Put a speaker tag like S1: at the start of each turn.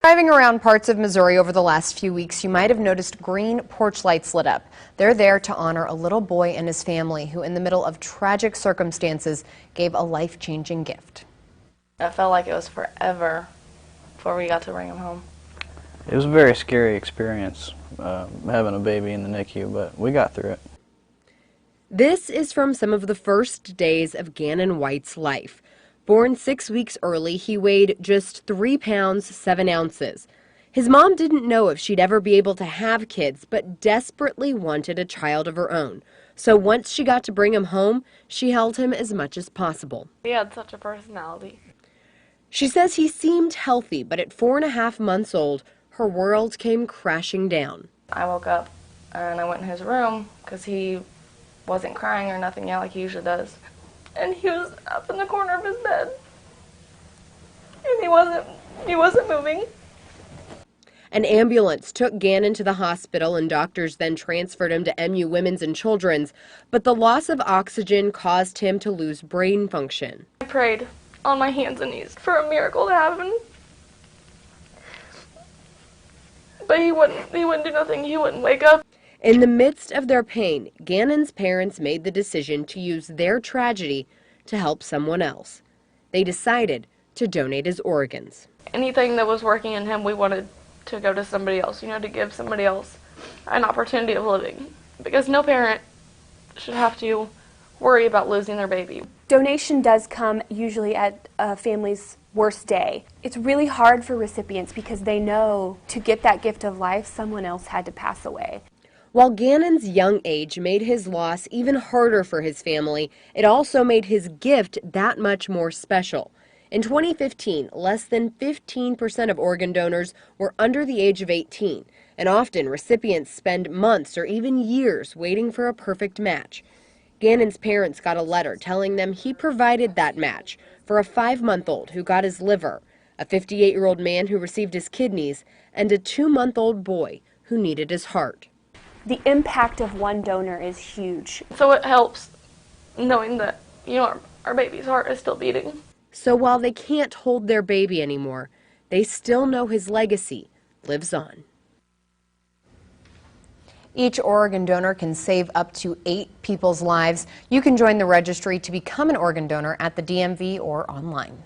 S1: Driving around parts of Missouri over the last few weeks, you might have noticed green porch lights lit up. They're there to honor a little boy and his family who, in the middle of tragic circumstances, gave a life-changing gift.
S2: I felt like it was forever before we got to bring him home.
S3: It was a very scary experience, having a baby in the NICU, but we got through it.
S4: This is from some of the first days of Gannon White's life. Born 6 weeks early, he weighed just 3 pounds 7 ounces. His mom didn't know if she'd ever be able to have kids, but desperately wanted a child of her own. So once she got to bring him home, she held him as much as possible.
S2: He had such a personality.
S4: She says he seemed healthy, but at 4.5 months old, her world came crashing down.
S2: I woke up and I went in his room because he wasn't crying or nothing yet like he usually does. And he was up in the corner of his bed. And he wasn't moving.
S4: An ambulance took Gannon to the hospital and doctors then transferred him to MU Women's and Children's, but the loss of oxygen caused him to lose brain function.
S2: I prayed on my hands and knees for a miracle to happen. But he wouldn't do nothing. He wouldn't wake up.
S4: In the midst of their pain, Gannon's parents made the decision to use their tragedy to help someone else. They decided to donate his organs.
S2: Anything that was working in him, we wanted to go to somebody else, to give somebody else an opportunity of living. Because no parent should have to worry about losing their baby.
S5: Donation does come usually at a family's worst day. It's really hard for recipients because they know to get that gift of life, someone else had to pass away.
S4: While Gannon's young age made his loss even harder for his family, it also made his gift that much more special. In 2015, less than 15% of organ donors were under the age of 18, and often recipients spend months or even years waiting for a perfect match. Gannon's parents got a letter telling them he provided that match for a 5-month-old who got his liver, a 58-year-old man who received his kidneys, and a 2-month-old boy who needed his heart.
S5: The impact of one donor is huge.
S2: So it helps knowing that, our baby's heart is still beating.
S4: So while they can't hold their baby anymore, they still know his legacy lives on.
S1: Each organ donor can save up to 8 people's lives. You can join the registry to become an organ donor at the DMV or online.